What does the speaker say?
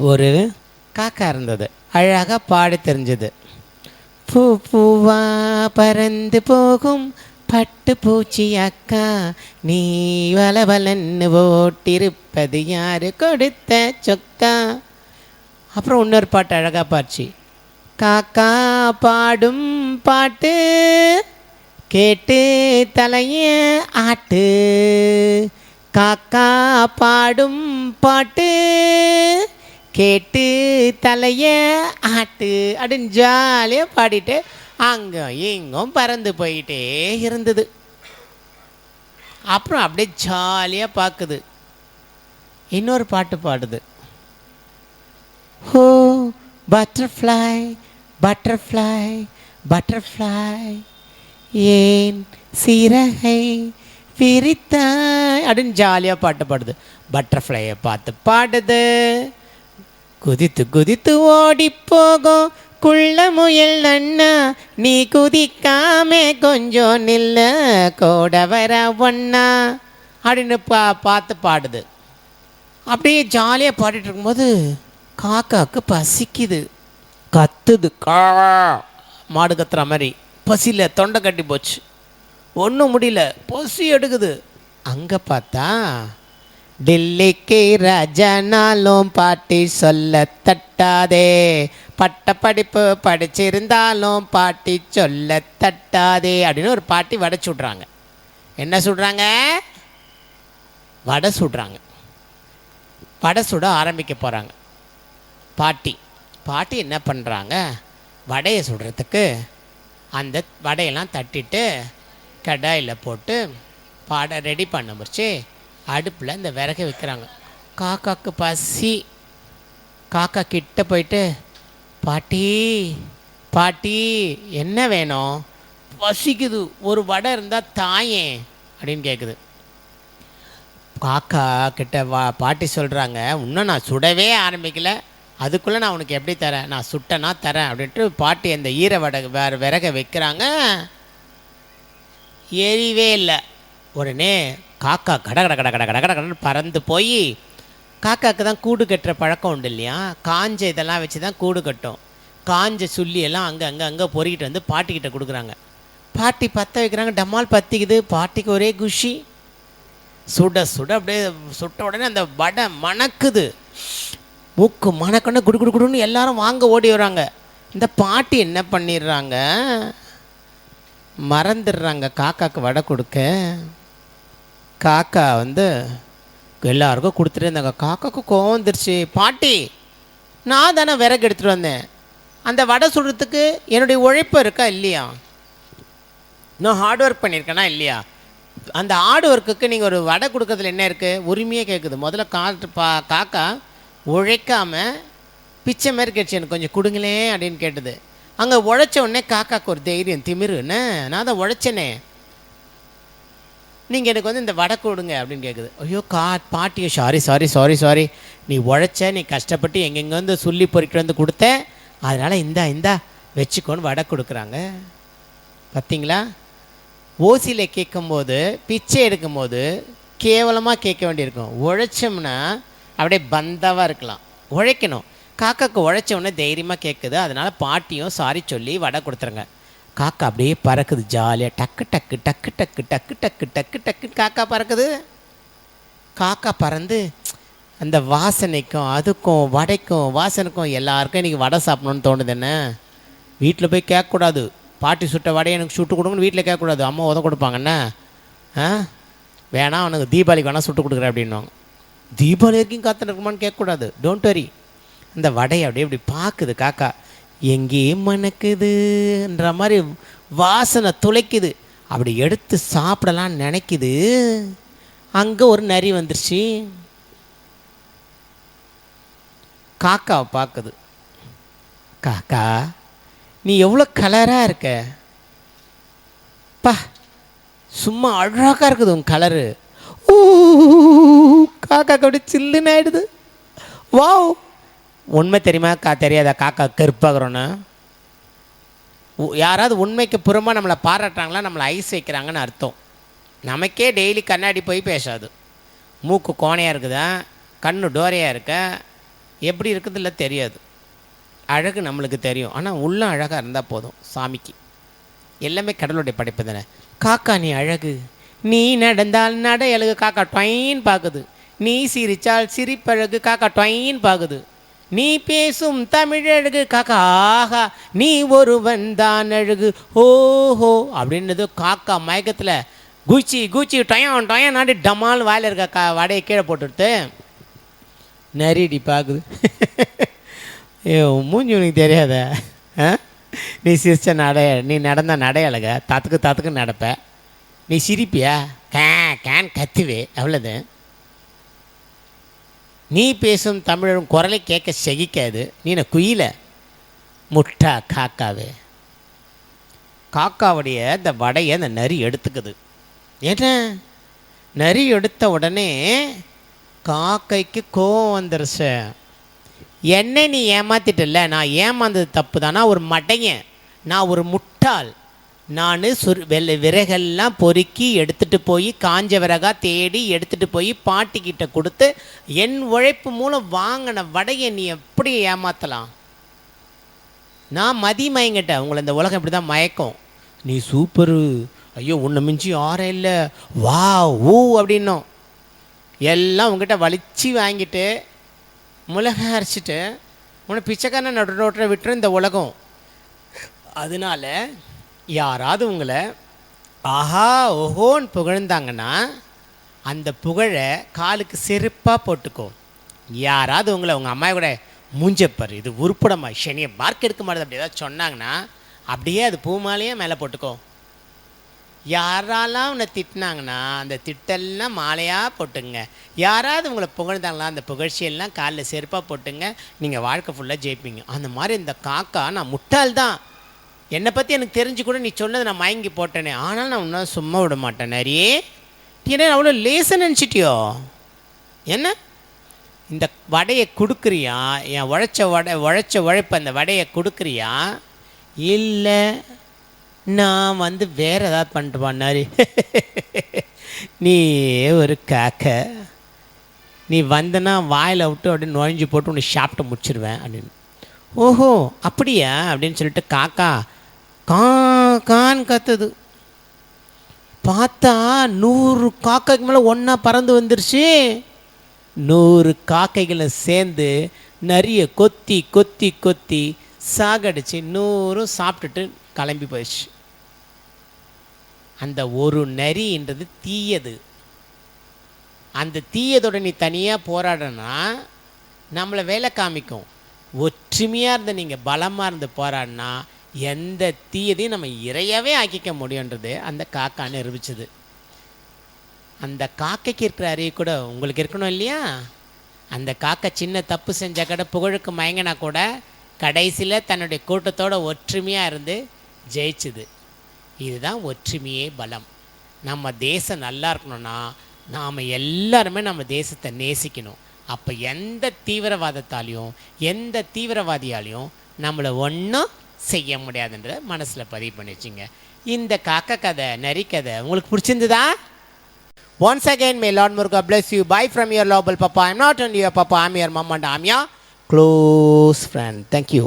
ஒரு காக்கா இருந்தது. அழகாக பாட தெரிஞ்சது. பூ பூவா பறந்து போகும் பட்டு பூச்சி அக்கா, நீ வளவலன்னு ஓட்டிருப்பது யாரு கொடுத்த சொக்கா. அப்புறம் இன்னொரு பாட்டு அழகாக பாடுச்சு. காக்கா பாடும் பாட்டு கேட்டு தலைய ஆட்டு, காக்கா பாடும் பாட்டு கேட்டு தலைய ஆட்டு அப்படின்னு ஜாலியாக பாடிட்டு அங்கே இங்கும் பறந்து போயிட்டே இருந்தது. அப்புறம் அப்படியே ஜாலியாக பார்க்குது. இன்னொரு பாட்டு பாடுது. ஓ பட்டர்ஃப்ளை பட்டர்ஃப்ளை பட்டர்ஃப்ளை, ஏன் சிறகை விரித்தாய் அப்படின்னு ஜாலியாக பாட்டு பாடுது. பட்டர்ஃப்ளையை பார்த்து பாடுது. குதித்து குதித்து ஓடி போகும் குள்ள முயல் அண்ணா, நீ குதிக்காம கொஞ்சம் நில்ல கோட வர ஒண்ணா அப்படின்னு பார்த்து பாடுது. அப்படியே ஜாலியாக பாடிட்டு இருக்கும்போது காக்காவுக்கு பசிக்குது. கத்துது. மாடு கத்துற மாதிரி. பசியில் தொண்டை கட்டி போச்சு, ஒன்றும் முடியல, பசி எடுக்குது. அங்கே பார்த்தா டில்லிக்கு ராஜானாலும் பாட்டி சொல்ல தட்டாதே, பட்ட படிப்பு படிச்சிருந்தாலும் பாட்டி சொல்ல தட்டாதே அப்படின்னு ஒரு பாட்டி வடை சுடுறாங்க. என்ன சுடுறாங்க? வடை சுடுறாங்க. வடை சுட ஆரம்பிக்க போகிறாங்க. பாட்டி என்ன பண்ணுறாங்க? வடையை சுடுறதுக்கு அந்த வடையெல்லாம் தட்டிட்டு கடாயில் போட்டு பாடை ரெடி பண்ண முடிச்சு அடுப்பில் இந்த விறகு வைக்கிறாங்க. காக்காவுக்கு பசி. காக்கா கிட்ட போயிட்டு, பாட்டி பாட்டி என்ன வேணும்? பசிக்குது, ஒரு வடை இருந்தால் தாயேன் அப்படின்னு கேட்குது. காக்கா கிட்ட பாட்டி சொல்கிறாங்க, இன்னும் நான் சுடவே ஆரம்பிக்கலை, அதுக்குள்ளே நான் உனக்கு எப்படி தரேன்? நான் சுட்டனா தரேன் அப்படின்ட்டு பாட்டி அந்த ஈர விறகை வைக்கிறாங்க. எரியவே இல்லை. உடனே காக்கா கட கட கட கட கட கட கடன்னு பறந்து போய், காக்காவுக்கு தான் கூடு கட்டுற பழக்கம் உண்டு இல்லையா, காஞ்ச இதெல்லாம் வச்சு தான் கூடு கட்டும். காஞ்ச சுள்ளியெல்லாம் அங்கே பொறிக்கிட்டு வந்து பாட்டிக்கிட்ட கொடுக்குறாங்க. பாட்டி பற்ற வைக்கிறாங்க. டம்மால் பற்றிக்குது. பாட்டிக்கு ஒரே குஷி. சுட சுட அப்படியே சுட்ட உடனே அந்த வடை மணக்குது. மூக்கு மணக்கணும். குடு குடு குடுன்னு எல்லாரும் வாங்க ஓடி வராங்க. இந்த பாட்டி என்ன பண்ணிடுறாங்க? மறந்துடுறாங்க காக்காவுக்கு வடை கொடுக்க. காக்கா வந்து எல்லாருக்கும் கொடுத்துட்டே இருந்தாங்க. காக்காவுக்கு கோவம் வந்துருச்சு. பாட்டி, நான் தானே விறகு எடுத்துகிட்டு வந்தேன், அந்த வடை சுடுறதுக்கு என்னுடைய உழைப்பு இருக்கா இல்லையா? நான் ஹார்ட் ஒர்க் பண்ணியிருக்கேனா இல்லையா? அந்த ஹார்ட் ஒர்க்குக்கு நீங்கள் ஒரு வடை கொடுக்கறதுல என்ன இருக்குது? உரிமையே கேட்குது. முதல்ல காக்கா உழைக்காமல் பிச்சை மாதிரி கேட்டுச்சு, எனக்கு கொஞ்சம் கொடுங்களே அப்படின்னு கேட்டது. அங்கே உழைச்ச உடனே காக்காக்கு ஒரு தைரியம், திமிருன்னு, நான் தான் உழைச்சேனே, நீங்கள் எனக்கு வந்து இந்த வடை கொடுங்க அப்படின்னு கேட்குது. ஐயோ பாட்டியோ சாரி சாரி சாரி சாரி, நீ உழைச்ச, நீ கஷ்டப்பட்டு எங்கெங்கே வந்து சொல்லி பொறிக்கிட்டு வந்து கொடுத்த, அதனால் இந்தா வச்சுக்கோன்னு வடை கொடுக்குறாங்க. பார்த்தீங்களா? ஓசியில் கேட்கும்போது, பிச்சை எடுக்கும்போது கேவலமாக கேட்க வேண்டியிருக்கும். உழைச்சோம்னா அப்படியே பந்தாவாக இருக்கலாம். உழைக்கணும். காக்காவுக்கு உழைச்ச உடனே தைரியமாக கேட்குது. அதனால் பாட்டியும் சாரி சொல்லி வடை கொடுத்துருங்க. காக்கா அப்படியே பறக்குது ஜாலியாக. டக்கு டக்கு டக்கு டக்கு டக்கு டக்கு டக்கு டக்குன்னு காக்கா பறக்குது. காக்கா பறந்து அந்த வாசனைக்கும் அதுக்கும் வடைக்கும் வாசனைக்கும் எல்லாருக்கும் இன்றைக்கி வடை சாப்பிட்ணுன்னு தோணுது. என்ன வீட்டில் போய் கேட்கக்கூடாது, பாட்டி சுட்ட வடையை எனக்கு சுட்டு கொடுங்கன்னு வீட்டில் கேட்கக்கூடாது. அம்மா உத கொடுப்பாங்கண்ணே. வேணாம், அவனுக்கு தீபாவளிக்கு வேணால் சுட்டு கொடுக்குறேன் அப்படின்வாங்க. தீபாவளி வரைக்கும் காத்துட்டு இருக்குமான்னு கேட்கக்கூடாது. Don't worry. அந்த வடையை அப்படியே இப்படி பார்க்குது காக்கா. எங்கேயும் மணக்குதுன்ற மாதிரி வாசனை துளைக்குது. அப்படி எடுத்து சாப்பிடலான்னு நினைக்குது. அங்கே ஒரு நரி வந்துருச்சு. காக்காவை பார்க்குது. காக்கா, நீ எவ்வளோ கலராக இருக்க பா, சும்மா அழகாக இருக்குது உன் கலரு. ஊ, காக்காக்கு அப்படி சில்லுன்னு ஆயிடுது. வாவ், உண்மை தெரியுமா தெரியாதா காக்கா கருப்பாகிறோன்னு? யாராவது உண்மைக்கு புறமாக நம்மளை பாராட்டுறாங்களா, நம்மளை ஐஸ் வைக்கிறாங்கன்னு அர்த்தம். நமக்கே டெய்லி கண்ணாடி போய் பேசாது. மூக்கு கோணையாக இருக்குதா, கண்ணு டோரையாக இருக்க, எப்படி இருக்குதுல்ல தெரியாது. அழகு நம்மளுக்கு தெரியும், ஆனால் உள்ள அழகாக இருந்தால் போதும் சாமிக்கு. எல்லாமே கடவுளுடைய படைப்பு தானே. காக்கா நீ அழகு, நீ நடந்தால் நட அழகு, காக்கா டொயின் பார்க்குது. நீ சிரித்தால் சிரிப்பழகு, காக்கா டொயின் பார்க்குது. நீ பேசும் தமிழழகு, காக்கா ஆஹா நீ ஒருவன் தான் அழகு ஓஹோ அப்படின்னது. காக்கா மயக்கத்தில் குச்சி குச்சி டொயம் டொயம் நாடி டமால் வாயில் இருக்க வடையை கீழே போட்டுடுத்து நரிடி பார்க்குது. ஏ மூஞ்சி உனக்கு தெரியாத, நீ சிரிச்ச நீ நடந்த நடையழக தத்துக்கு தத்துக்கு நடப்ப, நீ சிரிப்பியா கேன் கத்துவே அவ்வளோது. நீ பேசும் தமிழும் குரலை கேட்க செகிக்காது, நீ குயில முட்டா காக்காவே. காக்காவுடைய இந்த வடையை அந்த நரி எடுத்துக்குது. என்ன நரி எடுத்த உடனே காக்கைக்கு கோவம் வந்துருச்சு. என்னை நீ ஏமாத்திட்டல, நான் ஏமாந்தது தப்பு தான், நான் ஒரு மடையன், நான் ஒரு முட்டாள். நான் விறகெல்லாம் பொறுக்கி எடுத்துகிட்டு போய் காஞ்ச விறகாக தேடி எடுத்துகிட்டு போய் பாட்டிக்கிட்ட கொடுத்து என் உழைப்பு மூலம் வாங்கின வடையை நீ எப்படி ஏமாற்றலாம்? நான் மயங்கிட்டேன். உங்களை இந்த உலகம் இப்படி தான் மயக்கம். நீ சூப்பரு, ஐயோ உன்னை மிஞ்சி யாரும் இல்லை, வா ஊ அப்படின்னோம். எல்லாம் உங்ககிட்ட வலிச்சு வாங்கிட்டு மிளகா அரைச்சிட்டு உன்னை பிச்சைக்காரனை நடு விட்டுரும் இந்த உலகம். அதனால யாராவது உங்களை ஆஹா ஓஹோன்னு புகழ்ந்தாங்கன்னா அந்த புகழை காலுக்கு செருப்பாக போட்டுக்கோ. யாராவது உங்களை உங்கள் அம்மா கூட மூஞ்சப்பார் இது உருப்படமா சனியை மார்க் எடுக்க மாட்டேது அப்படி ஏதாவது சொன்னாங்கன்னா அப்படியே அது பூமாலையே மேலே போட்டுக்கோ. யாரெல்லாம் உன்னை திட்டினாங்கன்னா அந்த திட்டெல்லாம் மாலையாக போட்டுங்க. யாராவது உங்களை புகழ்ந்தாங்களா அந்த புகழ்ச்சியெல்லாம் காலில் செருப்பாக போட்டுங்க. நீங்கள் வாழ்க்கை ஃபுல்லாக ஜெயிப்பீங்க. அந்த மாதிரி இந்த காக்கா நான் முட்டாள் தான், என்னை பற்றி எனக்கு தெரிஞ்சு கூட நீ சொன்னது நான் மயங்கி போட்டேனே, ஆனால் நான் இன்னும் சும்மா விட மாட்டேன். நிறைய ஏன்னா அவ்வளோ லேசன்னு நினச்சிட்டியோ? என்ன இந்த வடையை கொடுக்குறியா? என் உழைச்ச உழைப்பு அந்த வடையை கொடுக்குறியா? இல்லை நான் வேறு ஏதாவது பண்ணிட்டு பண்ணாரு. நீ ஒரு காக்க, நீ வந்தனா வாயில் விட்டு அப்படின்னு நுழைஞ்சி போட்டு உன்னை சாப்பிட்டு முடிச்சிருவேன் அப்படின்னு. ஓஹோ அப்படியா அப்படின்னு சொல்லிட்டு காக்கா கான்னு கத்துது. பார்த்தா 100 காக்கைக்கு மேலே ஒன்றா பறந்து வந்துருச்சு. 100 காக்கைகளை சேர்ந்து நிறைய கொத்தி கொத்தி கொத்தி சாகடிச்சு 100 சாப்பிட்டுட்டு கிளம்பி போயிடுச்சு. அந்த ஒரு நரின்றது தீயது. அந்த தீயதோட நீ தனியாக போராடனா நம்மளை வேலை காமிக்கும். ஒற்றுமையாக இருந்து நீங்கள் பலமாக இருந்து போராடினா எந்த தீயதையும் நம்ம இறையாவே ஆக்கிக்க முடியுன்றது அந்த காக்கா நிரூபிச்சது. அந்த காக்கைக்கு இருக்கிற அறிவு கூட உங்களுக்கு இருக்கணும் இல்லையா? அந்த காக்கா சின்ன தப்பு செஞ்சால் கூட புகழுக்கு மயங்கினா கூட கடைசியில் தன்னுடைய கூட்டத்தோடு ஒற்றுமையாக இருந்து ஜெயிச்சுது. இதுதான் ஒற்றுமையே பலம். நம்ம தேசம் நல்லா இருக்கணும்னா நாம் எல்லாருமே நம்ம தேசத்தை நேசிக்கணும். அப்போ எந்த தீவிரவாதத்தாலையும் எந்த தீவிரவாதியாலையும் நம்மளை ஒன்றும் செய்ய முடியாதுன்ற மனசில் பதிவு பண்ணி வச்சுங்க. இந்த காக்கா கதை நரி கதை உங்களுக்கு பிடிச்சிருந்ததா? Once again, may Lord Muruga bless you. Bye from your lovable Papa. I'm not only your Papa, I'm your mom and I'm your close friend. Thank you.